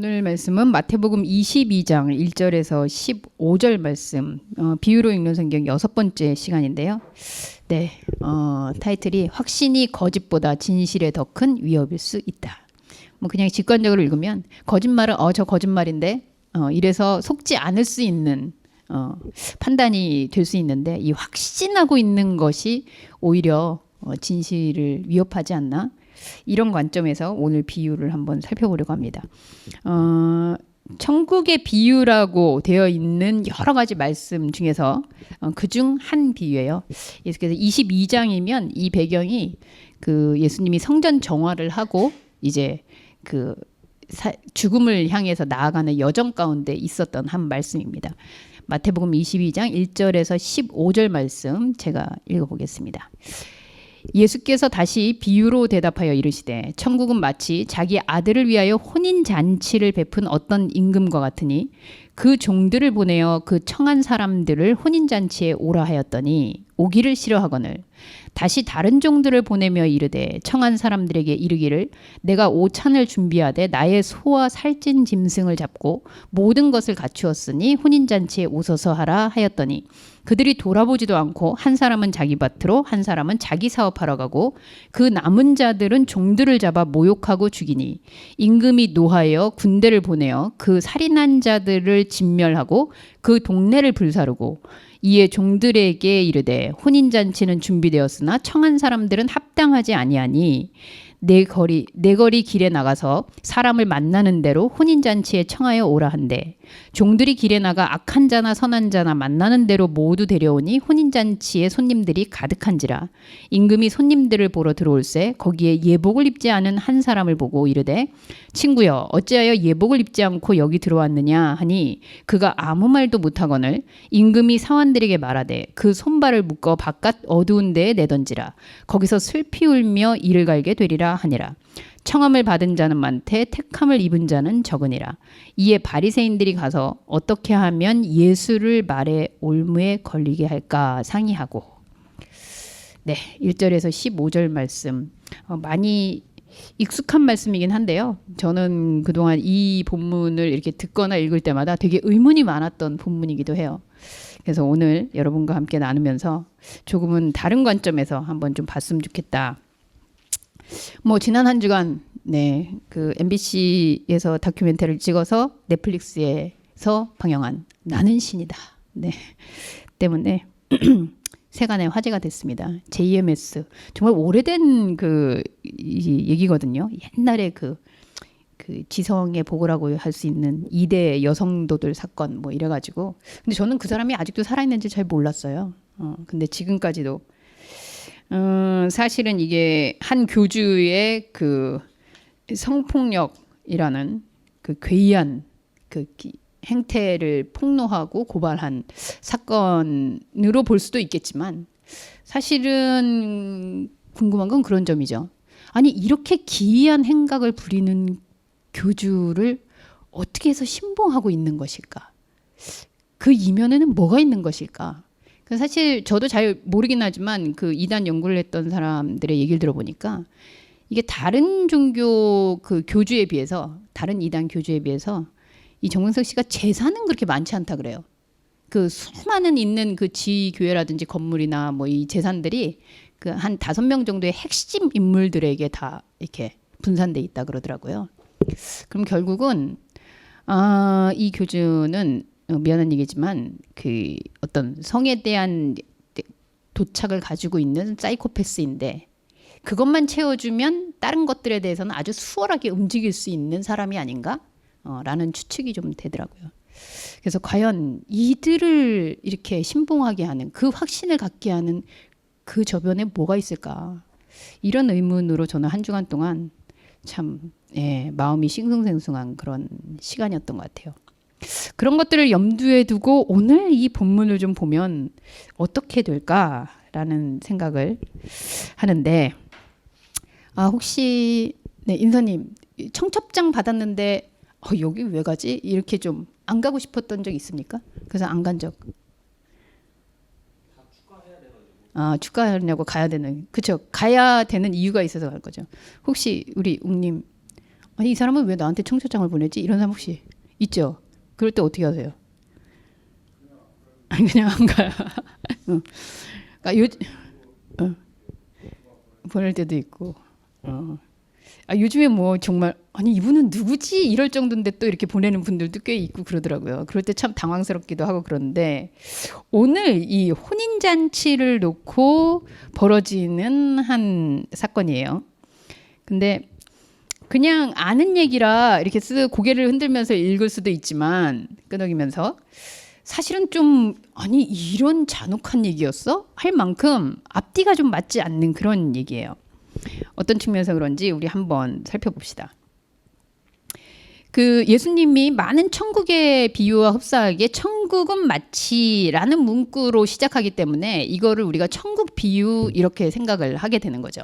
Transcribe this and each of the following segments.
오늘 말씀은 마태복음 22장 1절에서 15절 말씀, 비유로 읽는 성경 6번째 시간인데요. 네, 타이틀이 확신이 거짓보다 진실에 더 큰 위협일 수 있다. 뭐 그냥 직관적으로 읽으면 거짓말은 저 거짓말인데 이래서 속지 않을 수 있는 판단이 될 수 있는데, 이 확신하고 있는 것이 오히려 진실을 위협하지 않나? 이런 관점에서 오늘 비유를 한번 살펴보려고 합니다. 천국의 비유라고 되어 있는 여러 가지 말씀 중에서 그중 한 비유예요. 예수께서 22장이면 이 배경이 그 예수님이 성전 정화를 하고 이제 그 죽음을 향해서 나아가는 여정 가운데 있었던 한 말씀입니다. 마태복음 22장 1절에서 15절 말씀 제가 읽어보겠습니다. 예수께서 다시 비유로 대답하여 이르시되 천국은 마치 자기 아들을 위하여 혼인잔치를 베푼 어떤 임금과 같으니 그 종들을 보내어 그 청한 사람들을 혼인잔치에 오라 하였더니 오기를 싫어하거늘 다시 다른 종들을 보내며 이르되 청한 사람들에게 이르기를 내가 오찬을 준비하되 나의 소와 살찐 짐승을 잡고 모든 것을 갖추었으니 혼인잔치에 오소서 하라 하였더니 그들이 돌아보지도 않고 한 사람은 자기 밭으로 한 사람은 자기 사업하러 가고 그 남은 자들은 종들을 잡아 모욕하고 죽이니 임금이 노하여 군대를 보내어 그 살인한 자들을 진멸하고 그 동네를 불사르고 이에 종들에게 이르되 혼인잔치는 준비되었으나 청한 사람들은 합당하지 아니하니 내 거리 길에 나가서 사람을 만나는 대로 혼인잔치에 청하여 오라 한대 종들이 길에 나가 악한 자나 선한 자나 만나는 대로 모두 데려오니 혼인잔치에 손님들이 가득한지라 임금이 손님들을 보러 들어올새 거기에 예복을 입지 않은 한 사람을 보고 이르되 친구여 어찌하여 예복을 입지 않고 여기 들어왔느냐 하니 그가 아무 말도 못하거늘 임금이 사환들에게 말하되 그 손발을 묶어 바깥 어두운 데에 내던지라 거기서 슬피 울며 이를 갈게 되리라 하니라. 청함을 받은 자는 많되 택함을 입은 자는 적으니라. 이에 바리새인들이 가서 어떻게 하면 예수를 말에 올무에 걸리게 할까 상의하고. 네, 1절에서 15절 말씀 많이 익숙한 말씀이긴 한데요. 저는 그동안 이 본문을 이렇게 듣거나 읽을 때마다 되게 의문이 많았던 본문이기도 해요. 그래서 오늘 여러분과 함께 나누면서 조금은 다른 관점에서 한번 좀 봤으면 좋겠다. 뭐 지난 한 주간 그 MBC에서 다큐멘터리를 찍어서 넷플릭스에서 방영한 나는 신이다. 때문에 세간의 화제가 됐습니다. JMS 정말 오래된 그 얘기거든요. 옛날에 그 지성의 보고라고 할 수 있는 2대 여성도들 사건 뭐 이래가지고 근데 저는 그 사람이 아직도 살아있는지 잘 몰랐어요. 근데 지금까지도 사실은 이게 한 교주의 그 성폭력이라는 그 괴이한 그 행태를 폭로하고 고발한 사건으로 볼 수도 있겠지만 사실은 궁금한 건 그런 점이죠. 아니 이렇게 기이한 행각을 부리는 교주를 어떻게 해서 신봉하고 있는 것일까? 그 이면에는 뭐가 있는 것일까? 사실 저도 잘 모르긴 하지만 그 이단 연구를 했던 사람들의 얘기를 들어보니까 이게 다른 종교 그 교주에 비해서 다른 이단 교주에 비해서 이 정명석 씨가 재산은 그렇게 많지 않다 그래요. 그 수많은 있는 그 지교회라든지 건물이나 뭐 이 재산들이 그 한 5명 정도의 핵심 인물들에게 다 이렇게 분산돼 있다 그러더라고요. 그럼 결국은 이 교주는 미안한 얘기지만 그 어떤 성에 대한 도착을 가지고 있는 사이코패스인데 그것만 채워주면 다른 것들에 대해서는 아주 수월하게 움직일 수 있는 사람이 아닌가? 라는 추측이 좀 되더라고요. 그래서 과연 이들을 이렇게 신봉하게 하는 그 확신을 갖게 하는 그 저변에 뭐가 있을까? 이런 의문으로 저는 한 주간 동안 참 마음이 싱숭생숭한 그런 시간이었던 것 같아요. 그런 것들을 염두에 두고 오늘 이 본문을 좀 보면 어떻게 될까라는 생각을 하는데 혹시 인사님 청첩장 받았는데 여기 왜 가지? 이렇게 좀 안 가고 싶었던 적 있습니까? 그래서 안 간 적. 축가하려고 가야 되는 그렇죠. 가야 되는 이유가 있어서 갈 거죠. 혹시 우리 웅님 아니 이 사람은 왜 나한테 청첩장을 보내지? 이런 사람 혹시 있죠? 그럴 때 어떻게 하세요? 아니 그냥 안 가요. 어. 그러니까 어, 보낼 때도 있고. 요즘에 뭐 정말 아니 이분은 누구지 이럴 정도인데 또 이렇게 보내는 분들도 꽤 있고 그러더라고요. 그럴 때 참 당황스럽기도 하고 그런데 오늘 이 혼인잔치를 놓고 벌어지는 한 사건이에요. 근데 그냥 아는 얘기라 이렇게 고개를 흔들면서 읽을 수도 있지만 끄덕이면서 사실은 좀 아니 이런 잔혹한 얘기였어? 할 만큼 앞뒤가 좀 맞지 않는 그런 얘기예요. 어떤 측면에서 그런지 우리 한번 살펴봅시다. 그 예수님이 많은 천국의 비유와 흡사하게 천국은 마치라는 문구로 시작하기 때문에 이거를 우리가 천국 비유 이렇게 생각을 하게 되는 거죠.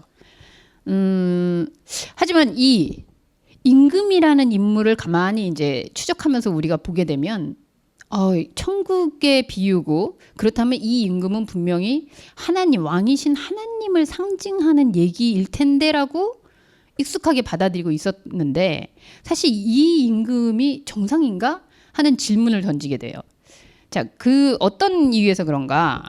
하지만 이 임금이라는 인물을 가만히 이제 추적하면서 우리가 보게 되면 천국의 비유고 그렇다면 이 임금은 분명히 하나님 왕이신 하나님을 상징하는 얘기일 텐데라고 익숙하게 받아들이고 있었는데 사실 이 임금이 정상인가 하는 질문을 던지게 돼요. 자, 그 어떤 이유에서 그런가?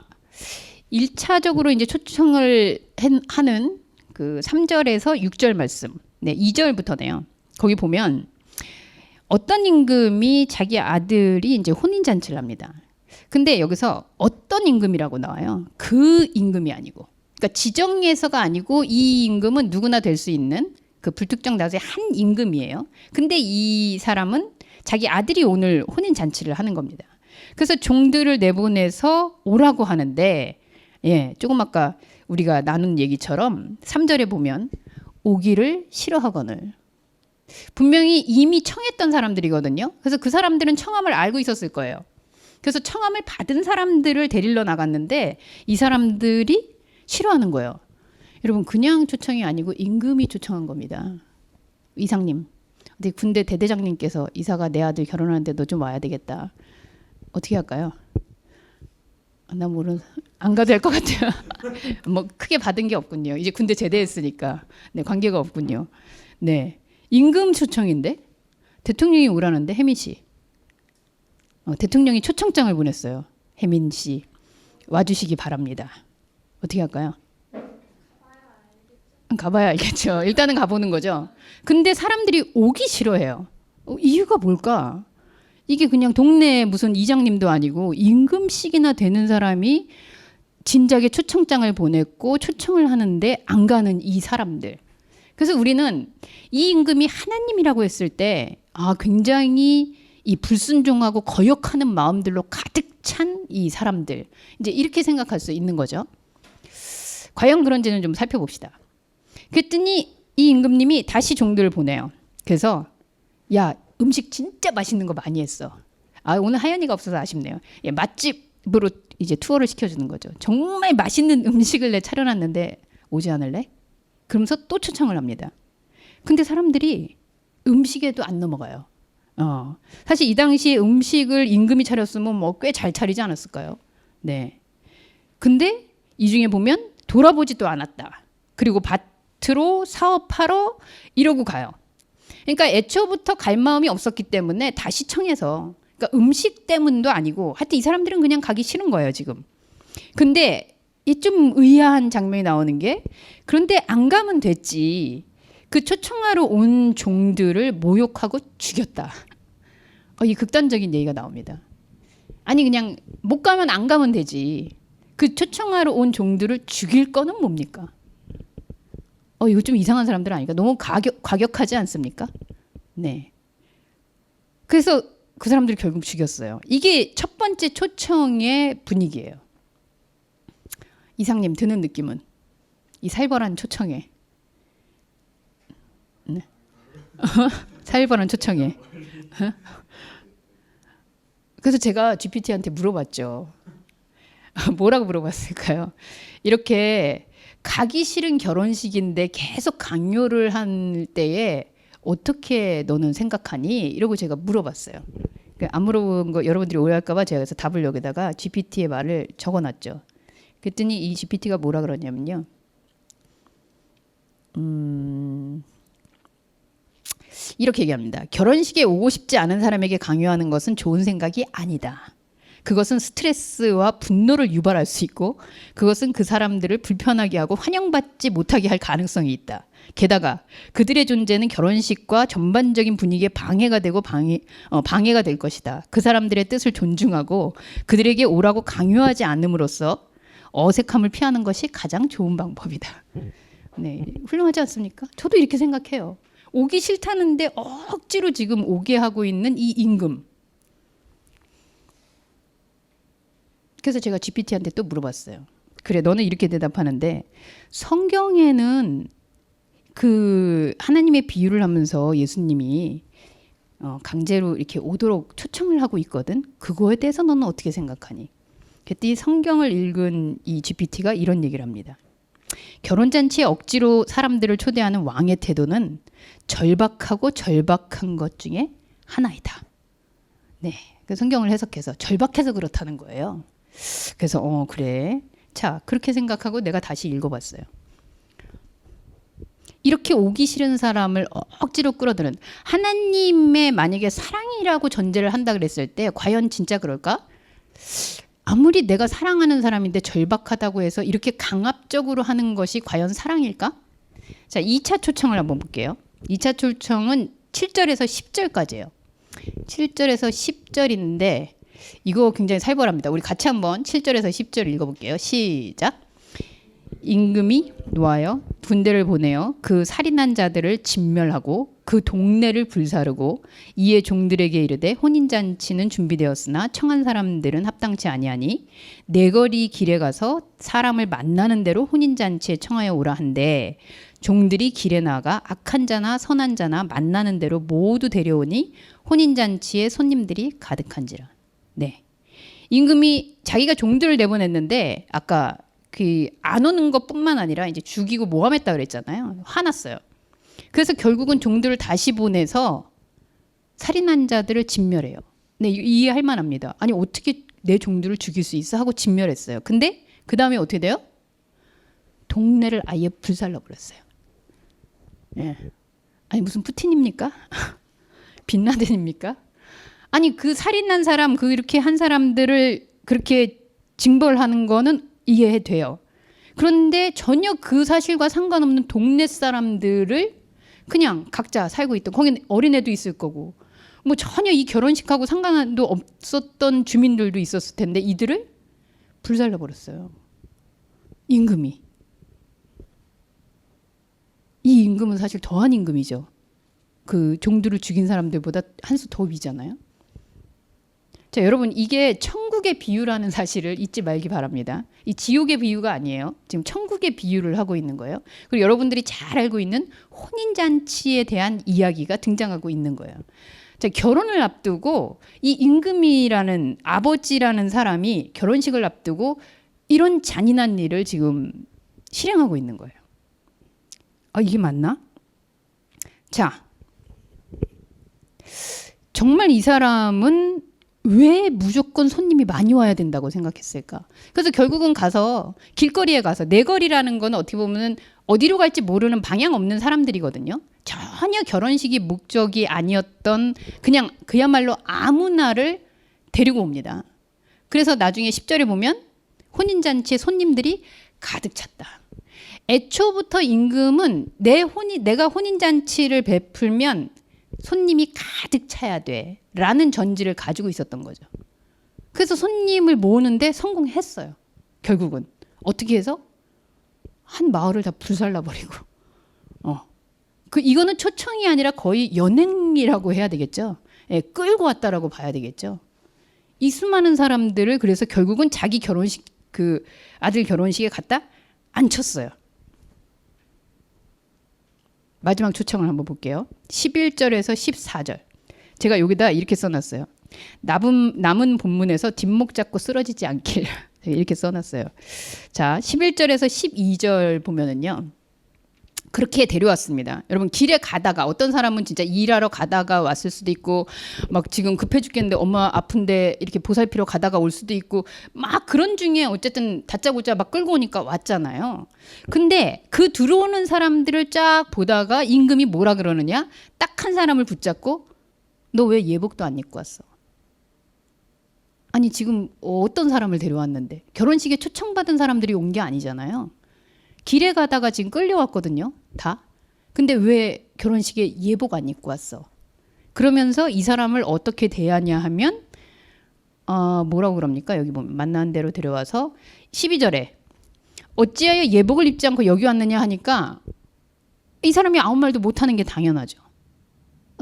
1차적으로 이제 초청을 하는 그 3절에서 6절 말씀. 네, 2절부터네요. 거기 보면 어떤 임금이 자기 아들이 이제 혼인 잔치를 합니다. 근데 여기서 어떤 임금이라고 나와요. 그 임금이 아니고. 그러니까 지정에서가 아니고 이 임금은 누구나 될 수 있는 그 불특정 다수의 한 임금이에요. 근데 이 사람은 자기 아들이 오늘 혼인 잔치를 하는 겁니다. 그래서 종들을 내보내서 오라고 하는데 조금 아까 우리가 나눈 얘기처럼 3절에 보면 오기를 싫어하거늘 분명히 이미 청했던 사람들이거든요. 그래서 그 사람들은 청함을 알고 있었을 거예요. 그래서 청함을 받은 사람들을 데리러 나갔는데 이 사람들이 싫어하는 거예요. 여러분 그냥 초청이 아니고 임금이 초청한 겁니다. 이상님, 근데 군대 대대장님께서 이사가 내 아들 결혼하는데 너 좀 와야 되겠다. 어떻게 할까요? 나 모르는 안 가도 될 것 같아요. 뭐 크게 받은 게 없군요. 이제 군대 제대했으니까 네, 관계가 없군요. 네. 임금 초청인데 대통령이 오라는데 혜민 씨 대통령이 초청장을 보냈어요. 혜민 씨 와주시기 바랍니다. 어떻게 할까요? 가봐야 알겠죠. 일단은 가보는 거죠. 근데 사람들이 오기 싫어해요. 이유가 뭘까? 이게 그냥 동네 무슨 이장님도 아니고 임금씩이나 되는 사람이 진작에 초청장을 보냈고 초청을 하는데 안 가는 이 사람들. 그래서 우리는 이 임금이 하나님이라고 했을 때 굉장히 이 불순종하고 거역하는 마음들로 가득 찬 이 사람들 이제 이렇게 생각할 수 있는 거죠. 과연 그런지는 좀 살펴봅시다. 그랬더니 이 임금님이 다시 종들을 보내요. 그래서 야 음식 진짜 맛있는 거 많이 했어. 오늘 하연이가 없어서 아쉽네요. 맛집으로 이제 투어를 시켜주는 거죠. 정말 맛있는 음식을 내 차려놨는데 오지 않을래? 그러면서 또 초청을 합니다. 근데 사람들이 음식에도 안 넘어가요. 사실 이 당시에 음식을 임금이 차렸으면 뭐 꽤 잘 차리지 않았을까요? 네. 근데 이 중에 보면 돌아보지도 않았다. 그리고 밭으로 사업하러 이러고 가요. 그러니까 애초부터 갈 마음이 없었기 때문에 다시 청해서 그러니까 음식 때문도 아니고 하여튼 이 사람들은 그냥 가기 싫은 거예요 지금. 근데 이 좀 의아한 장면이 나오는 게 그런데 안 가면 됐지. 그 초청하러 온 종들을 모욕하고 죽였다. 이 극단적인 얘기가 나옵니다. 아니 그냥 못 가면 안 가면 되지. 그 초청하러 온 종들을 죽일 거는 뭡니까? 이거 좀 이상한 사람들 아닐까? 너무 과격하지 않습니까? 네. 그래서 그 사람들이 결국 죽였어요. 이게 첫 번째 초청의 분위기예요. 이상님 드는 느낌은 이 살벌한 초청에 네. 살벌한 초청에 그래서 제가 GPT한테 물어봤죠. 뭐라고 물어봤을까요? 이렇게 가기 싫은 결혼식인데 계속 강요를 한 때에 어떻게 너는 생각하니? 이러고 제가 물어봤어요. 안 물어본 거 여러분들이 오해할까봐 제가 그래서 답을 여기다가 GPT의 말을 적어놨죠. 그랬더니 이 GPT가 뭐라 그러냐면요. 이렇게 얘기합니다. 결혼식에 오고 싶지 않은 사람에게 강요하는 것은 좋은 생각이 아니다. 그것은 스트레스와 분노를 유발할 수 있고 그것은 그 사람들을 불편하게 하고 환영받지 못하게 할 가능성이 있다. 게다가 그들의 존재는 결혼식과 전반적인 분위기에 방해가 되고 방해가 될 것이다. 그 사람들의 뜻을 존중하고 그들에게 오라고 강요하지 않음으로써 어색함을 피하는 것이 가장 좋은 방법이다. 네, 훌륭하지 않습니까? 저도 이렇게 생각해요. 오기 싫다는데 억지로 지금 오게 하고 있는 이 임금. 그래서 제가 GPT한테 또 물어봤어요. 그래, 너는 이렇게 대답하는데 성경에는 그 하나님의 비유를 하면서 예수님이 강제로 이렇게 오도록 초청을 하고 있거든. 그거에 대해서 너는 어떻게 생각하니? 그때 성경을 읽은 이 GPT가 이런 얘기를 합니다. 결혼잔치에 억지로 사람들을 초대하는 왕의 태도는 절박하고 절박한 것 중에 하나이다. 네, 그 성경을 해석해서 절박해서 그렇다는 거예요. 그래서 그래. 자, 그렇게 생각하고 내가 다시 읽어봤어요. 이렇게 오기 싫은 사람을 억지로 끌어들은 하나님의 만약에 사랑이라고 전제를 한다 그랬을 때 과연 진짜 그럴까? 아무리 내가 사랑하는 사람인데 절박하다고 해서 이렇게 강압적으로 하는 것이 과연 사랑일까? 자, 2차 초청을 한번 볼게요. 2차 초청은 7절에서 10절까지예요. 7절에서 10절인데 이거 굉장히 살벌합니다. 우리 같이 한번 7절에서 10절 읽어볼게요. 시작. 임금이 놓아요. 군대를 보내어 그 살인한 자들을 진멸하고 그 동네를 불사르고 이에 종들에게 이르되 혼인잔치는 준비되었으나 청한 사람들은 합당치 아니하니 내거리 길에 가서 사람을 만나는 대로 혼인잔치에 청하여 오라 한데 종들이 길에 나가 악한 자나 선한 자나 만나는 대로 모두 데려오니 혼인잔치에 손님들이 가득한지라. 네, 임금이 자기가 종들을 내보냈는데 아까 그 안 오는 것뿐만 아니라 이제 죽이고 모함했다 그랬잖아요. 화났어요. 그래서 결국은 종들을 다시 보내서 살인한 자들을 진멸해요. 네, 이해할 만합니다. 아니 어떻게 내 종들을 죽일 수 있어 하고 진멸했어요. 근데 그 다음에 어떻게 돼요? 동네를 아예 불살라 버렸어요. 예. 아니 무슨 푸틴입니까? 빈라덴입니까? 아니 그 살인한 사람 그 이렇게 한 사람들을 그렇게 징벌하는 거는 이해돼요. 그런데 전혀 그 사실과 상관없는 동네 사람들을 그냥 각자 살고 있던 거기 어린애도 있을 거고 뭐 전혀 이 결혼식하고 상관도 없었던 주민들도 있었을 텐데 이들을 불살라 버렸어요. 임금이. 이 임금은 사실 더한 임금이죠. 그 종들을 죽인 사람들보다 한 수 더 위잖아요. 자, 여러분 이게 천국의 비유라는 사실을 잊지 말기 바랍니다. 이 지옥의 비유가 아니에요. 지금 천국의 비유를 하고 있는 거예요. 그리고 여러분들이 잘 알고 있는 혼인잔치에 대한 이야기가 등장하고 있는 거예요. 자, 결혼을 앞두고 이 임금이라는 아버지라는 사람이 결혼식을 앞두고 이런 잔인한 일을 지금 실행하고 있는 거예요. 아, 이게 맞나? 자, 정말 이 사람은 왜 무조건 손님이 많이 와야 된다고 생각했을까? 그래서 결국은 가서 길거리에 가서 내거리라는 건 어떻게 보면 어디로 갈지 모르는 방향 없는 사람들이거든요. 전혀 결혼식이 목적이 아니었던 그냥 그야말로 아무나를 데리고 옵니다. 그래서 나중에 10절에 보면 혼인잔치에 손님들이 가득 찼다. 애초부터 임금은 내가 혼인잔치를 베풀면 손님이 가득 차야 돼 라는 전지를 가지고 있었던 거죠. 그래서 손님을 모으는데 성공했어요. 결국은 어떻게 해서 한 마을을 다 불살라버리고 이거는 초청이 아니라 거의 연행이라고 해야 되겠죠. 예, 끌고 왔다라고 봐야 되겠죠. 이 수많은 사람들을 그래서 결국은 자기 결혼식 그 아들 결혼식에 갖다 앉혔어요. 마지막 초청을 한번 볼게요. 11절에서 14절. 제가 여기다 이렇게 써놨어요. 남은 본문에서 뒷목 잡고 쓰러지지 않길. 이렇게 써놨어요. 자, 11절에서 12절 보면은요. 그렇게 데려왔습니다. 여러분 길에 가다가 어떤 사람은 진짜 일하러 가다가 왔을 수도 있고 막 지금 급해 죽겠는데 엄마 아픈데 이렇게 보살피러 가다가 올 수도 있고 막 그런 중에 어쨌든 다짜고짜 막 끌고 오니까 왔잖아요. 근데 그 들어오는 사람들을 쫙 보다가 임금이 뭐라 그러느냐? 딱 한 사람을 붙잡고 너 왜 예복도 안 입고 왔어? 아니 지금 어떤 사람을 데려왔는데 결혼식에 초청받은 사람들이 온 게 아니잖아요. 길에 가다가 지금 끌려왔거든요. 다. 근데 왜 결혼식에 예복 안 입고 왔어? 그러면서 이 사람을 어떻게 대하냐 하면 뭐라고 그럽니까? 여기 보면 만난 대로 데려와서 12절에 어찌하여 예복을 입지 않고 여기 왔느냐 하니까 이 사람이 아무 말도 못하는 게 당연하죠.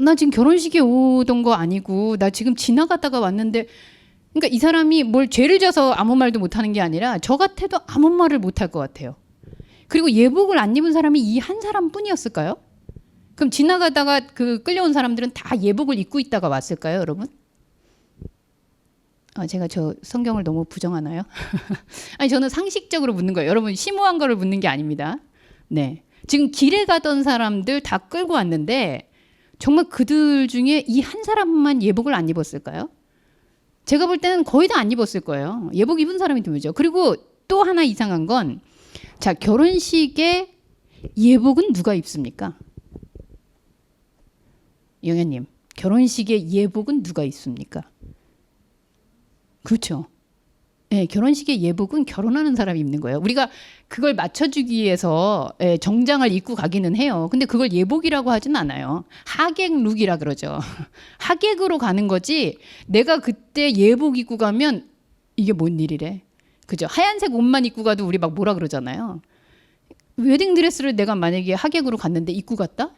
나 지금 결혼식에 오던 거 아니고 나 지금 지나가다가 왔는데 그러니까 이 사람이 뭘 죄를 져서 아무 말도 못하는 게 아니라 저 같아도 아무 말을 못할 것 같아요. 그리고 예복을 안 입은 사람이 이 한 사람뿐이었을까요? 그럼 지나가다가 그 끌려온 사람들은 다 예복을 입고 있다가 왔을까요, 여러분? 제가 저 성경을 너무 부정하나요? 아니 저는 상식적으로 묻는 거예요. 여러분 심오한 거를 묻는 게 아닙니다. 네, 지금 길에 가던 사람들 다 끌고 왔는데 정말 그들 중에 이 한 사람만 예복을 안 입었을까요? 제가 볼 때는 거의 다 안 입었을 거예요. 예복 입은 사람이 드물죠. 그리고 또 하나 이상한 건 자, 결혼식에 예복은 누가 입습니까? 영애님, 결혼식에 예복은 누가 입습니까? 그렇죠. 네, 결혼식에 예복은 결혼하는 사람이 입는 거예요. 우리가 그걸 맞춰주기 위해서 정장을 입고 가기는 해요. 근데 그걸 예복이라고 하진 않아요. 하객 룩이라 그러죠. 하객으로 가는 거지 내가 그때 예복 입고 가면 이게 뭔 일이래. 그죠? 하얀색 옷만 입고 가도 우리 막 뭐라 그러잖아요. 웨딩드레스를 내가 만약에 하객으로 갔는데 입고 갔다?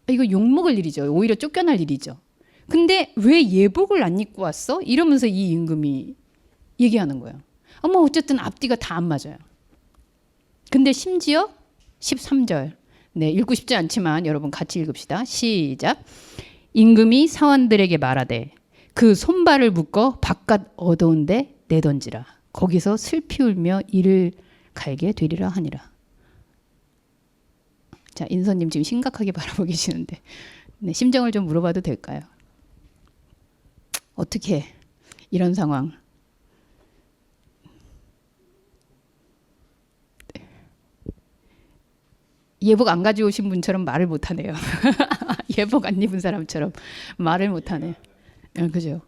이거 욕먹을 일이죠. 오히려 쫓겨날 일이죠. 근데 왜 예복을 안 입고 왔어? 이러면서 이 임금이 얘기하는 거예요. 뭐 어쨌든 앞뒤가 다 안 맞아요. 근데 심지어 13절. 네, 읽고 싶지 않지만 여러분 같이 읽읍시다. 시작. 임금이 사원들에게 말하되 그 손발을 묶어 바깥 어두운데 내던지라. 거기서 슬피 울며 이를 갈게 되리라 하니라. 자, 인선님 지금 심각하게 바라보고 계시는데 네, 심정을 좀 물어봐도 될까요? 어떻게 이런 상황? 예복 안 가지고 오신 분처럼 말을 못하네요. 예복 안 입은 사람처럼 말을 못하네. 그죠?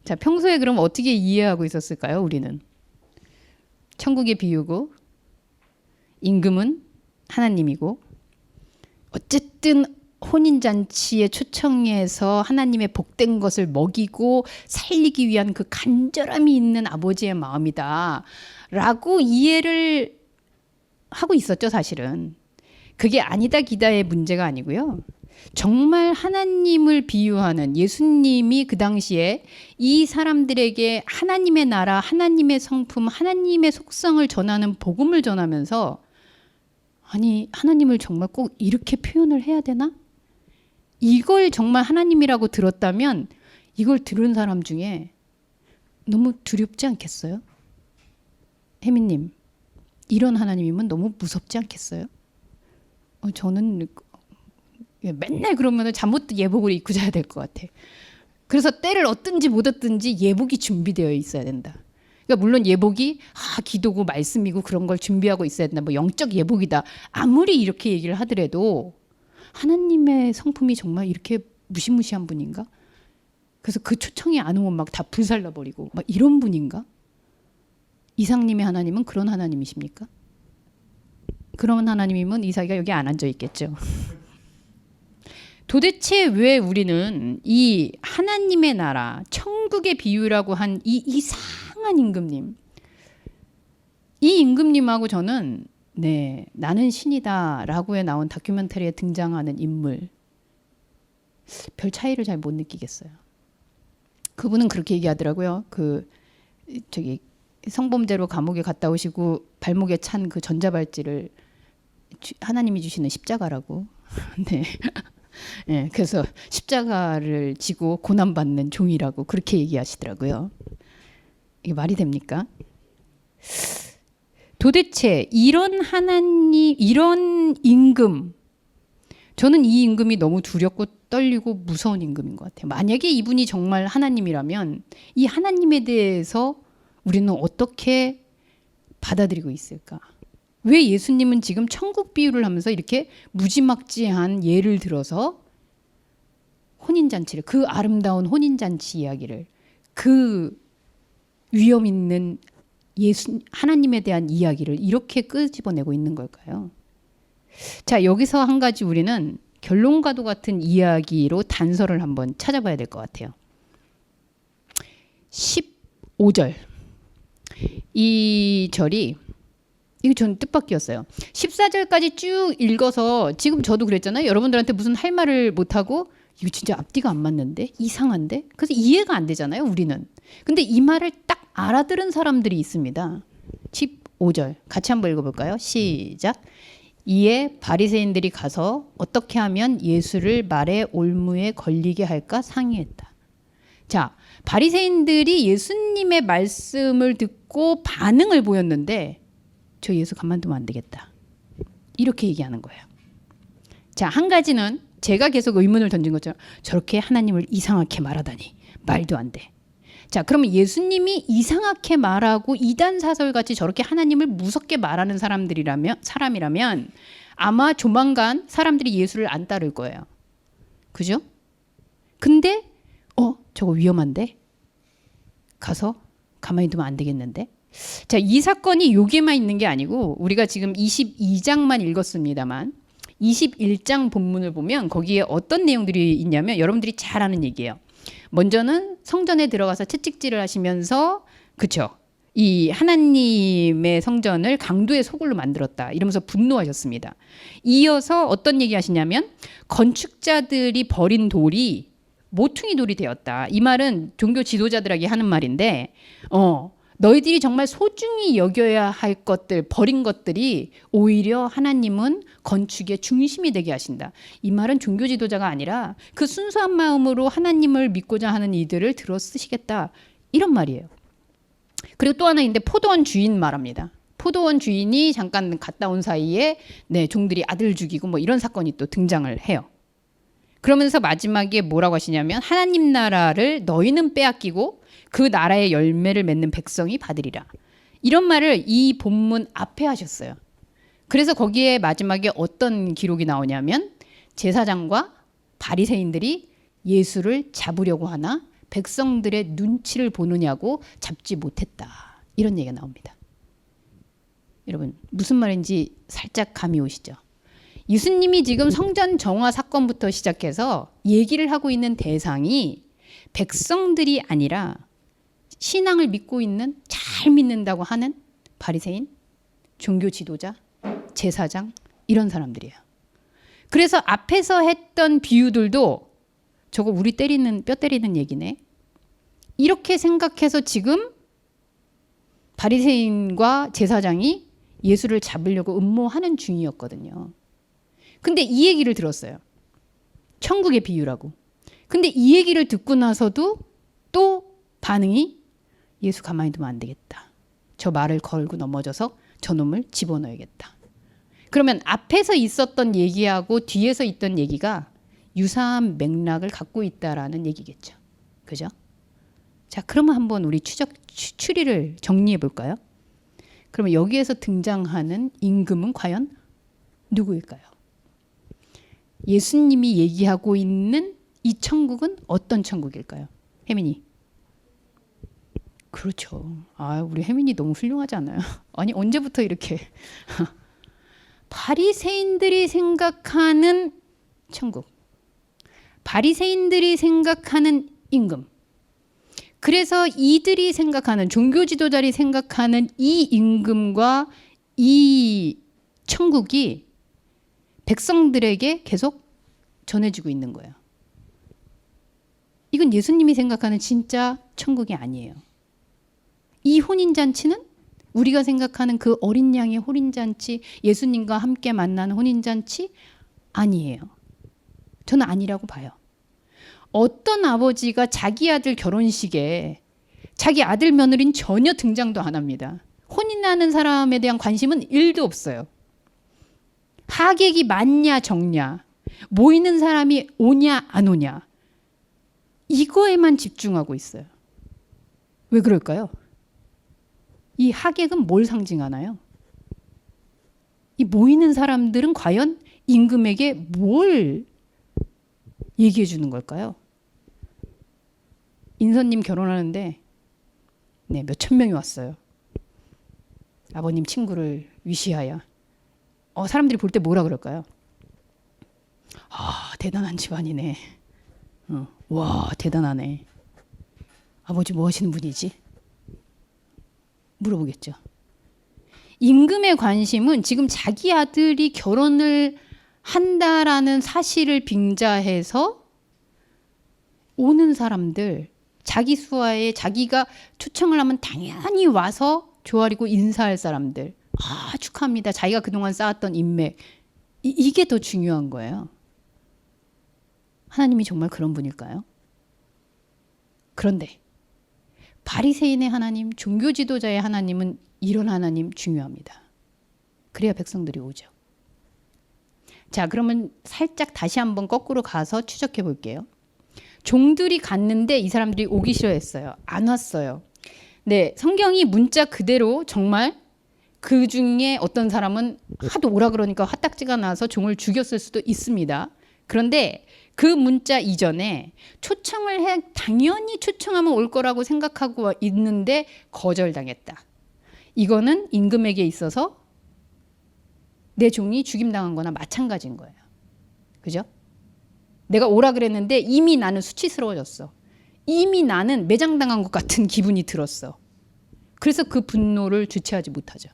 자, 평소에 그럼 어떻게 이해하고 있었을까요? 우리는 천국의 비유고 임금은 하나님이고 어쨌든 혼인잔치에 초청해서 하나님의 복된 것을 먹이고 살리기 위한 그 간절함이 있는 아버지의 마음이다 라고 이해를 하고 있었죠. 사실은 그게 아니다 기다의 문제가 아니고요. 정말 하나님을 비유하는 예수님이 그 당시에 이 사람들에게 하나님의 나라, 하나님의 성품, 하나님의 속성을 전하는 복음을 전하면서 아니 하나님을 정말 꼭 이렇게 표현을 해야 되나? 이걸 정말 하나님이라고 들었다면 이걸 들은 사람 중에 너무 두렵지 않겠어요? 혜민님, 이런 하나님이면 너무 무섭지 않겠어요? 저는 맨날 그러면 잠 못 예복을 입고 자야 될 것 같아. 그래서 때를 얻든지 못 얻든지 예복이 준비되어 있어야 된다. 그러니까 물론 예복이 기도고 말씀이고 그런 걸 준비하고 있어야 된다. 뭐 영적 예복이다. 아무리 이렇게 얘기를 하더라도 하나님의 성품이 정말 이렇게 무시무시한 분인가? 그래서 그 초청이 안 오면 막 다 불살라 버리고 막 이런 분인가? 이상님의 하나님은 그런 하나님이십니까? 그런 하나님이면 이삭이가 여기 안 앉아 있겠죠. 도대체 왜 우리는 이 하나님의 나라, 천국의 비유라고 한 이 이상한 임금님, 이 임금님하고 저는 네, 나는 신이다라고에 나온 다큐멘터리에 등장하는 인물 별 차이를 잘 못 느끼겠어요. 그분은 그렇게 얘기하더라고요. 저기 성범죄로 감옥에 갔다 오시고 발목에 찬 그 전자발찌를 하나님이 주시는 십자가라고. 네. 네, 그래서 십자가를 지고 고난받는 종이라고 그렇게 얘기하시더라고요. 이게 말이 됩니까? 도대체 이런 하나님, 이런 임금, 저는 이 임금이 너무 두렵고 떨리고 무서운 임금인 것 같아요. 만약에 이분이 정말 하나님이라면 이 하나님에 대해서 우리는 어떻게 받아들이고 있을까? 왜 예수님은 지금 천국 비유를 하면서 이렇게 무지막지한 예를 들어서 혼인잔치를, 그 아름다운 혼인잔치 이야기를, 그 위험 있는 하나님에 대한 이야기를 이렇게 끄집어내고 있는 걸까요? 자, 여기서 한 가지 우리는 결론과도 같은 이야기로 단서를 한번 찾아봐야 될 것 같아요. 15절. 이 절이, 이거 전 뜻밖이었어요. 14절까지 쭉 읽어서 지금 저도 그랬잖아요. 여러분들한테 무슨 할 말을 못하고 이거 진짜 앞뒤가 안 맞는데? 이상한데? 그래서 이해가 안 되잖아요, 우리는. 근데 이 말을 딱 알아들은 사람들이 있습니다. 15절 같이 한번 읽어볼까요? 시작. 이에 바리새인들이 가서 어떻게 하면 예수를 말의 올무에 걸리게 할까 상의했다. 자, 바리새인들이 예수님의 말씀을 듣고 반응을 보였는데 저 예수 가만두면 안 되겠다. 이렇게 얘기하는 거예요. 자, 한 가지는 제가 계속 의문을 던진 것처럼 저렇게 하나님을 이상하게 말하다니 말도 안 돼. 자, 그러면 예수님이 이상하게 말하고 이단 사설같이 저렇게 하나님을 무섭게 말하는 사람이라면 아마 조만간 사람들이 예수를 안 따를 거예요. 그죠? 근데 저거 위험한데? 가서 가만히 두면 안 되겠는데? 자, 이 사건이 여기에만 있는 게 아니고 우리가 지금 22장만 읽었습니다만 21장 본문을 보면 거기에 어떤 내용들이 있냐면 여러분들이 잘 아는 얘기예요. 먼저는 성전에 들어가서 채찍질을 하시면서 그쵸? 이 하나님의 성전을 강도의 소굴로 만들었다 이러면서 분노하셨습니다. 이어서 어떤 얘기 하시냐면 건축자들이 버린 돌이 모퉁이 돌이 되었다. 이 말은 종교 지도자들에게 하는 말인데 너희들이 정말 소중히 여겨야 할 것들, 버린 것들이 오히려 하나님은 건축의 중심이 되게 하신다. 이 말은 종교 지도자가 아니라 그 순수한 마음으로 하나님을 믿고자 하는 이들을 들어 쓰시겠다. 이런 말이에요. 그리고 또 하나 있는데 포도원 주인 말합니다. 포도원 주인이 잠깐 갔다 온 사이에 종들이 아들 죽이고 뭐 이런 사건이 또 등장을 해요. 그러면서 마지막에 뭐라고 하시냐면 하나님 나라를 너희는 빼앗기고 그 나라의 열매를 맺는 백성이 받으리라. 이런 말을 이 본문 앞에 하셨어요. 그래서 거기에 마지막에 어떤 기록이 나오냐면 제사장과 바리새인들이 예수를 잡으려고 하나 백성들의 눈치를 보느냐고 잡지 못했다. 이런 얘기가 나옵니다. 여러분 무슨 말인지 살짝 감이 오시죠? 예수님이 지금 성전 정화 사건부터 시작해서 얘기를 하고 있는 대상이 백성들이 아니라 신앙을 믿고 있는, 잘 믿는다고 하는 바리새인, 종교 지도자, 제사장 이런 사람들이에요. 그래서 앞에서 했던 비유들도 저거 우리 뼈 때리는 얘기네. 이렇게 생각해서 지금 바리새인과 제사장이 예수를 잡으려고 음모하는 중이었거든요. 근데 이 얘기를 들었어요. 천국의 비유라고. 근데 이 얘기를 듣고 나서도 또 반응이 예수 가만히 두면 안 되겠다. 저 말을 걸고 넘어져서 저놈을 집어넣어야겠다. 그러면 앞에서 있었던 얘기하고 뒤에서 있던 얘기가 유사한 맥락을 갖고 있다라는 얘기겠죠. 그죠? 자, 그러면 한번 우리 추리를 정리해 볼까요? 그러면 여기에서 등장하는 임금은 과연 누구일까요? 예수님이 얘기하고 있는 이 천국은 어떤 천국일까요? 혜민이. 그렇죠. 우리 혜민이 너무 훌륭하지 않아요? 아니 언제부터 이렇게 바리새인들이 생각하는 천국, 바리새인들이 생각하는 임금. 그래서 이들이 생각하는 종교 지도자들이 생각하는 이 임금과 이 천국이 백성들에게 계속 전해지고 있는 거예요. 이건 예수님이 생각하는 진짜 천국이 아니에요. 이 혼인잔치는 우리가 생각하는 그 어린 양의 혼인잔치, 예수님과 함께 만난 혼인잔치 아니에요. 저는 아니라고 봐요. 어떤 아버지가 자기 아들 결혼식에 자기 아들 며느리는 전혀 등장도 안 합니다. 혼인하는 사람에 대한 관심은 1도 없어요. 하객이 많냐 적냐, 모이는 사람이 오냐 안 오냐, 이거에만 집중하고 있어요. 왜 그럴까요? 이 하객은 뭘 상징하나요? 이 모이는 사람들은 과연 임금에게 뭘 얘기해 주는 걸까요? 인선님 결혼하는데 몇천 명이 왔어요. 아버님 친구를 위시하여. 사람들이 볼 때 뭐라 그럴까요? 대단한 집안이네. 와, 대단하네. 아버지 뭐 하시는 분이지? 물어보겠죠. 임금의 관심은 지금 자기 아들이 결혼을 한다라는 사실을 빙자해서 오는 사람들, 자기 수하에 자기가 초청을 하면 당연히 와서 조아리고 인사할 사람들, 축하합니다. 자기가 그동안 쌓았던 인맥, 이게 더 중요한 거예요. 하나님이 정말 그런 분일까요? 그런데 바리새인의 하나님, 종교 지도자의 하나님은 이런 하나님 중요합니다. 그래야 백성들이 오죠. 자, 그러면 살짝 다시 한번 거꾸로 가서 추적해 볼게요. 종들이 갔는데 이 사람들이 오기 싫어했어요. 안 왔어요. 네, 성경이 문자 그대로 정말 그 중에 어떤 사람은 하도 오라 그러니까 화딱지가 나서 종을 죽였을 수도 있습니다. 그런데 그 문자 이전에 초청을 해 당연히 초청하면 올 거라고 생각하고 있는데 거절당했다. 이거는 임금에게 있어서 내 종이 죽임당한 거나 마찬가지인 거예요. 그죠? 내가 오라 그랬는데 이미 나는 수치스러워졌어. 이미 나는 매장당한 것 같은 기분이 들었어. 그래서 그 분노를 주체하지 못하죠.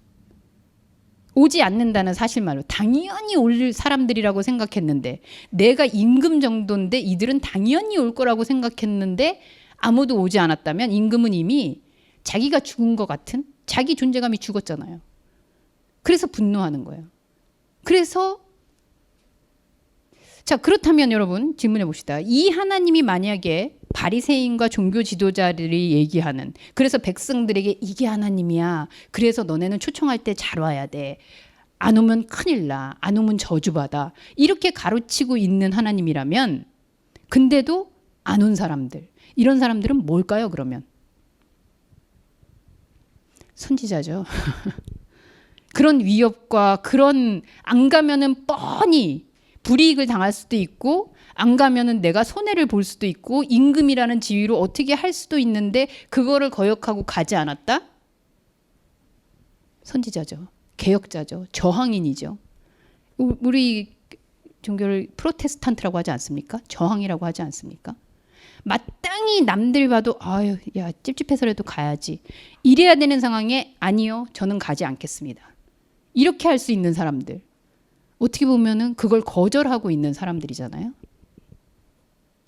오지 않는다는 사실만으로 당연히 올 사람들이라고 생각했는데, 내가 임금 정도인데 이들은 당연히 올 거라고 생각했는데 아무도 오지 않았다면 임금은 이미 자기가 죽은 것 같은, 자기 존재감이 죽었잖아요. 그래서 분노하는 거예요. 그래서 자, 그렇다면 여러분 질문해 봅시다. 이 하나님이 만약에 바리새인과 종교 지도자들이 얘기하는, 그래서 백성들에게 이게 하나님이야, 그래서 너네는 초청할 때 잘 와야 돼, 안 오면 큰일 나, 안 오면 저주받아, 이렇게 가르치고 있는 하나님이라면, 근데도 안 온 사람들, 이런 사람들은 뭘까요? 그러면 선지자죠. 그런 위협과 그런, 안 가면은 뻔히 불이익을 당할 수도 있고, 안 가면은 내가 손해를 볼 수도 있고, 임금이라는 지위로 어떻게 할 수도 있는데 그거를 거역하고 가지 않았다? 선지자죠. 개혁자죠. 저항인이죠. 우리 종교를 프로테스탄트라고 하지 않습니까? 저항이라고 하지 않습니까? 마땅히 남들 봐도 아유, 야, 찝찝해서라도 가야지, 이래야 되는 상황에 아니요, 저는 가지 않겠습니다, 이렇게 할 수 있는 사람들, 어떻게 보면은 그걸 거절하고 있는 사람들이잖아요.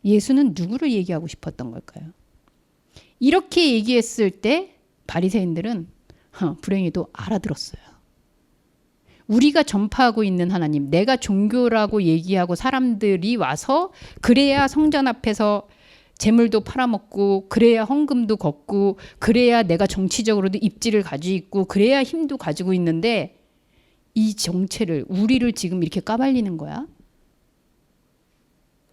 예수는 누구를 얘기하고 싶었던 걸까요? 이렇게 얘기했을 때 바리새인들은 불행히도 알아들었어요. 우리가 전파하고 있는 하나님, 내가 종교라고 얘기하고 사람들이 와서 그래야 성전 앞에서 재물도 팔아먹고, 그래야 헌금도 걷고, 그래야 내가 정치적으로도 입지를 가지고 있고, 그래야 힘도 가지고 있는데 이 정체를, 우리를 지금 이렇게 까발리는 거야?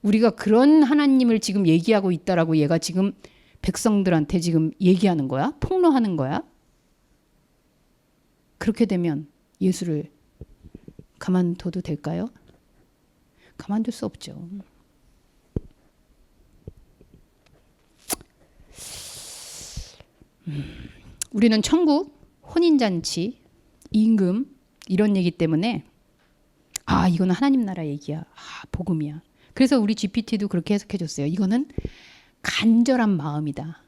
우리가 그런 하나님을 지금 얘기하고 있다라고 얘가 지금 백성들한테 지금 얘기하는 거야? 폭로하는 거야? 그렇게 되면 예수를 가만둬도 될까요? 가만둘 수 없죠. 우리는 천국, 혼인잔치, 임금 이런 얘기 때문에 이거는 하나님 나라 얘기야, 복음이야. 그래서 우리 GPT도 그렇게 해석해 줬어요. 이거는 간절한 마음이다.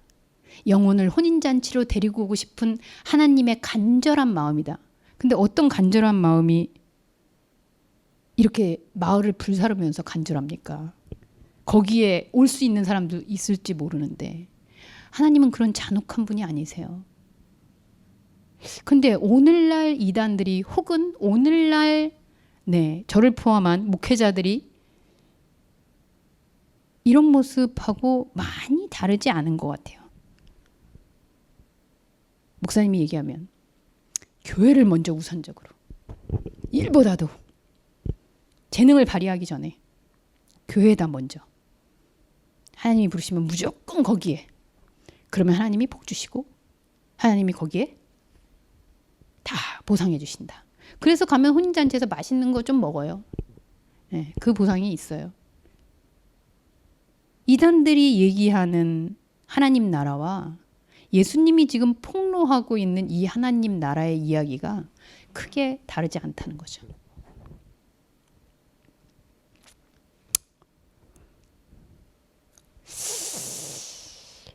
영혼을 혼인잔치로 데리고 오고 싶은 하나님의 간절한 마음이다. 근데 어떤 간절한 마음이 이렇게 마을을 불사르면서 간절합니까? 거기에 올 수 있는 사람도 있을지 모르는데 하나님은 그런 잔혹한 분이 아니세요. 근데 오늘날 이단들이, 혹은 오늘날 저를 포함한 목회자들이 이런 모습하고 많이 다르지 않은 것 같아요. 목사님이 얘기하면 교회를 먼저 우선적으로, 일보다도 재능을 발휘하기 전에 교회에다 먼저 하나님이 부르시면 무조건 거기에, 그러면 하나님이 복 주시고 하나님이 거기에 다 보상해 주신다. 그래서 가면 혼인잔치에서 맛있는 거 좀 먹어요. 네, 그 보상이 있어요. 이단들이 얘기하는 하나님 나라와 예수님이 지금 폭로하고 있는 이 하나님 나라의 이야기가 크게 다르지 않다는 거죠.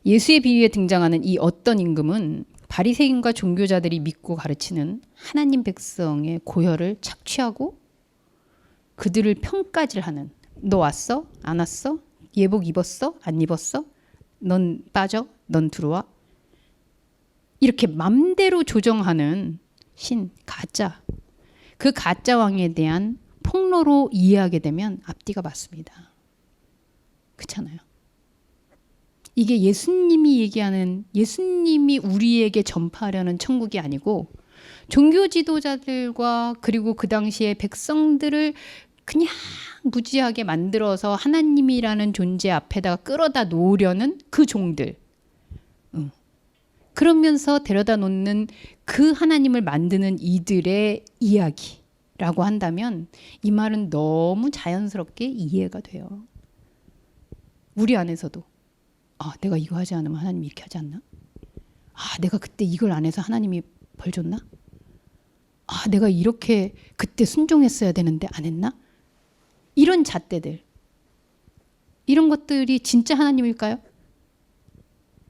예수의 비유에 등장하는 이 어떤 임금은 바리새인과 종교자들이 믿고 가르치는 하나님 백성의 고혈을 착취하고 그들을 평가질하는, 너 왔어? 안 왔어? 예복 입었어? 안 입었어? 넌 빠져? 넌 들어와? 이렇게 맘대로 조정하는 신, 가짜, 그 가짜 왕에 대한 폭로로 이해하게 되면 앞뒤가 맞습니다. 그렇잖아요. 이게 예수님이 얘기하는, 예수님이 우리에게 전파하려는 천국이 아니고 종교 지도자들과 그리고 그 당시의 백성들을 그냥 무지하게 만들어서 하나님이라는 존재 앞에다가 끌어다 놓으려는 그 종들, 그러면서 데려다 놓는 그 하나님을 만드는 이들의 이야기라고 한다면 이 말은 너무 자연스럽게 이해가 돼요. 우리 안에서도 내가 이거 하지 않으면 하나님이 이렇게 하지 않나? 내가 그때 이걸 안 해서 하나님이 벌 줬나? 내가 이렇게 그때 순종했어야 되는데 안 했나? 이런 잣대들, 이런 것들이 진짜 하나님일까요?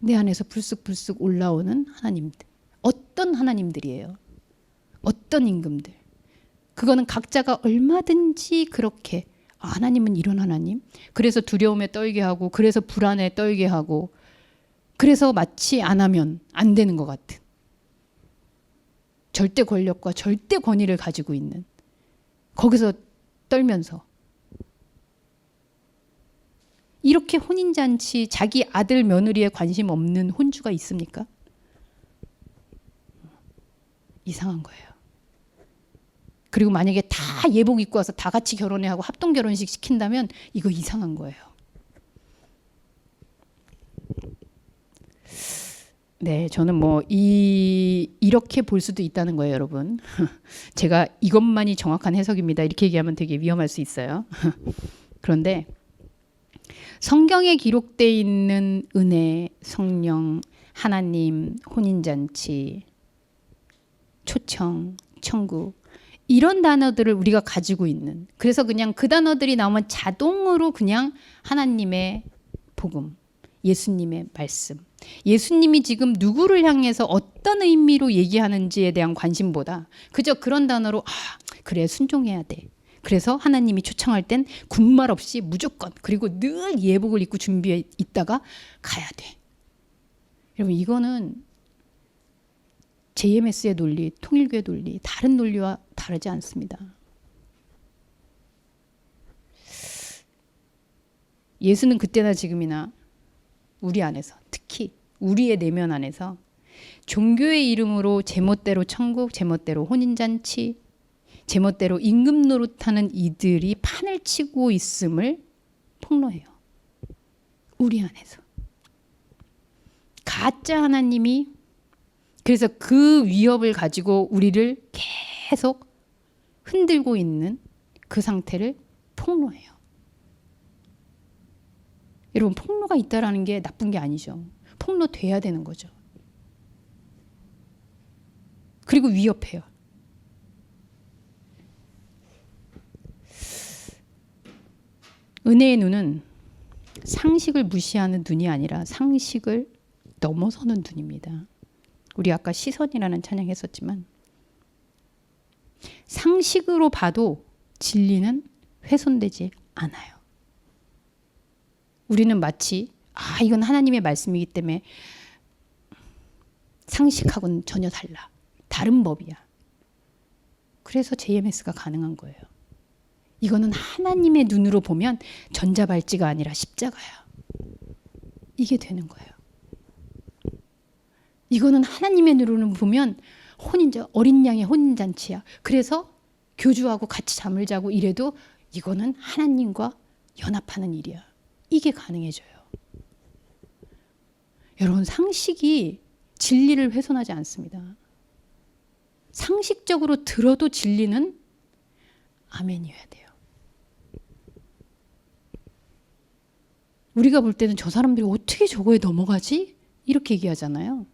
내 안에서 불쑥불쑥 올라오는 하나님들, 어떤 하나님들이에요? 어떤 임금들? 그거는 각자가 얼마든지 그렇게, 하나님은 이런 하나님, 그래서 두려움에 떨게 하고, 그래서 불안에 떨게 하고, 그래서 마치 안 하면 안 되는 것 같은 절대 권력과 절대 권위를 가지고 있는, 거기서 떨면서 이렇게 혼인잔치, 자기 아들 며느리에 관심 없는 혼주가 있습니까? 이상한 거예요. 그리고 만약에 다 예복 입고 와서 다 같이 결혼해 하고 합동 결혼식 시킨다면 이거 이상한 거예요. 네, 저는 이렇게 볼 수도 있다는 거예요, 여러분. 제가 이것만이 정확한 해석입니다. 이렇게 얘기하면 되게 위험할 수 있어요. 그런데 성경에 기록되어 있는 은혜, 성령, 하나님, 혼인잔치, 초청, 천국, 이런 단어들을 우리가 가지고 있는, 그래서 그냥 그 단어들이 나오면 자동으로 그냥 하나님의 복음, 예수님의 말씀, 예수님이 지금 누구를 향해서 어떤 의미로 얘기하는지에 대한 관심보다 그저 그런 단어로 그래 순종해야 돼, 그래서 하나님이 초청할 땐 군말 없이 무조건, 그리고 늘 예복을 입고 준비해 있다가 가야 돼. 여러분, 이거는 JMS의 논리, 통일교의 논리, 다른 논리와 다르지 않습니다. 예수는 그때나 지금이나 우리 안에서, 특히 우리의 내면 안에서 종교의 이름으로 제멋대로 천국, 제멋대로 혼인잔치, 제멋대로 임금 노릇하는 이들이 판을 치고 있음을 폭로해요. 우리 안에서. 가짜 하나님이 그래서 그 위협을 가지고 우리를 계속 흔들고 있는 그 상태를 폭로해요. 여러분, 폭로가 있다라는 게 나쁜 게 아니죠. 폭로돼야 되는 거죠. 그리고 위협해요. 은혜의 눈은 상식을 무시하는 눈이 아니라 상식을 넘어서는 눈입니다. 우리 아까 시선이라는 찬양 했었지만 상식으로 봐도 진리는 훼손되지 않아요. 우리는 마치 이건 하나님의 말씀이기 때문에 상식하고는 전혀 달라, 다른 법이야, 그래서 JMS가 가능한 거예요. 이거는 하나님의 눈으로 보면 전자발찌가 아니라 십자가야, 이게 되는 거예요. 이거는 하나님의 눈으로 보면 어린 양의 혼인잔치야. 그래서 교주하고 같이 잠을 자고 이래도 이거는 하나님과 연합하는 일이야. 이게 가능해져요. 여러분, 상식이 진리를 훼손하지 않습니다. 상식적으로 들어도 진리는 아멘이어야 돼요. 우리가 볼 때는 저 사람들이 어떻게 저거에 넘어가지? 이렇게 얘기하잖아요.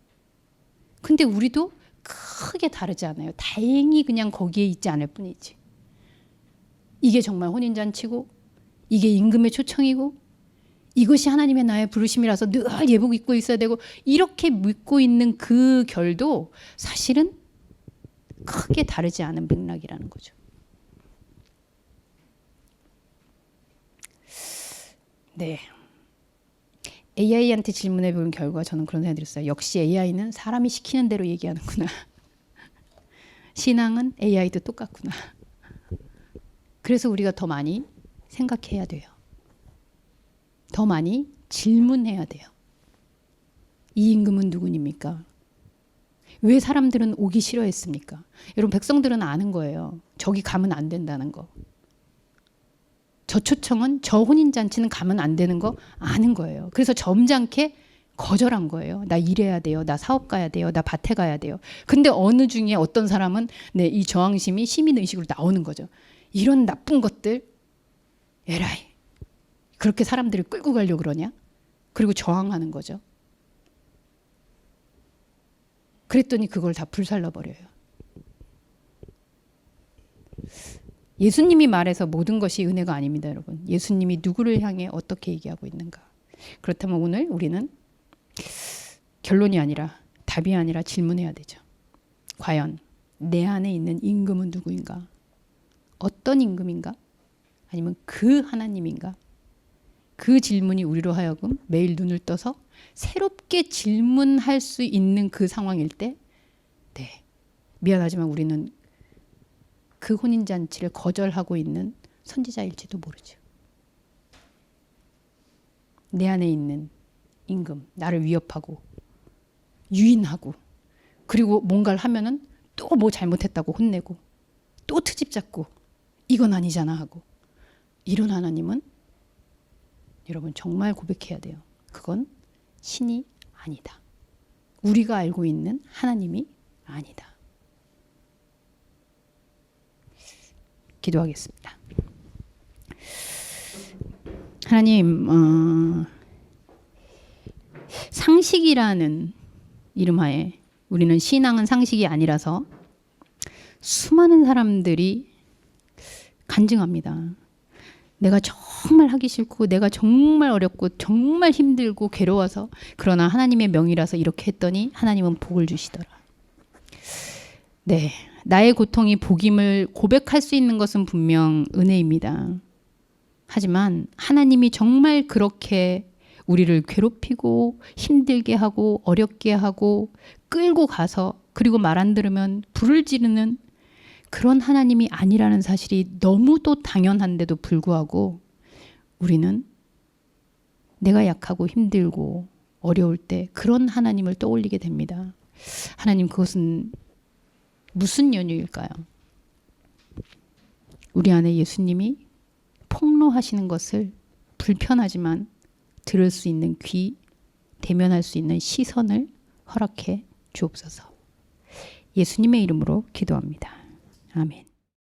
근데 우리도 크게 다르지 않아요. 다행히 그냥 거기에 있지 않을 뿐이지. 이게 정말 혼인잔치고 이게 임금의 초청이고 이것이 하나님의 나의 부르심이라서 늘 예복 입고 있어야 되고 이렇게 믿고 있는 그 결도 사실은 크게 다르지 않은 맥락이라는 거죠. 네. AI한테 질문해 본 결과 저는 그런 생각이 들었어요. 역시 AI는 사람이 시키는 대로 얘기하는구나. 신앙은 AI도 똑같구나. 그래서 우리가 더 많이 생각해야 돼요. 더 많이 질문해야 돼요. 이 임금은 누구입니까? 왜 사람들은 오기 싫어했습니까? 여러분, 백성들은 아는 거예요. 저기 가면 안 된다는 거. 저 초청은, 저 혼인잔치는 가면 안 되는 거 아는 거예요. 그래서 점잖게 거절한 거예요. 나 일해야 돼요. 나 사업 가야 돼요. 나 밭에 가야 돼요. 근데 어느 중에 어떤 사람은 네, 이 저항심이 시민의식으로 나오는 거죠. 이런 나쁜 것들, 에라이. 그렇게 사람들을 끌고 가려고 그러냐? 그리고 저항하는 거죠. 그랬더니 그걸 다 불살라버려요. 예수님이 말해서 모든 것이 은혜가 아닙니다, 여러분. 예수님이 누구를 향해 어떻게 얘기하고 있는가. 그렇다면 오늘 우리는 결론이 아니라 답이 아니라 질문해야 되죠. 과연 내 안에 있는 임금은 누구인가? 어떤 임금인가? 아니면 그 하나님인가? 그 질문이 우리로 하여금 매일 눈을 떠서 새롭게 질문할 수 있는 그 상황일 때, 네, 미안하지만 우리는 그 혼인잔치를 거절하고 있는 선지자일지도 모르죠. 내 안에 있는 임금, 나를 위협하고 유인하고 그리고 뭔가를 하면은 또 뭐 잘못했다고 혼내고 또 트집 잡고 이건 아니잖아 하고 이런 하나님은 여러분 정말 고백해야 돼요. 그건 신이 아니다. 우리가 알고 있는 하나님이 아니다. 기도하겠습니다. 하나님, 상식이라는 이름하에 우리는 신앙은 상식이 아니라서 수많은 사람들이 간증합니다. 내가 정말 하기 싫고 내가 정말 어렵고 정말 힘들고 괴로워서 그러나 하나님의 명이라서 이렇게 했더니 하나님은 복을 주시더라. 네, 나의 고통이 복임을 고백할 수 있는 것은 분명 은혜입니다. 하지만 하나님이 정말 그렇게 우리를 괴롭히고 힘들게 하고 어렵게 하고 끌고 가서 그리고 말 안 들으면 불을 지르는 그런 하나님이 아니라는 사실이 너무도 당연한데도 불구하고 우리는 내가 약하고 힘들고 어려울 때 그런 하나님을 떠올리게 됩니다. 하나님, 그것은 무슨 연유일까요? 우리 안에 예수님이 폭로하시는 것을 불편하지만 들을 수 있는 귀, 대면할 수 있는 시선을 허락해 주옵소서. 예수님의 이름으로 기도합니다. 아멘.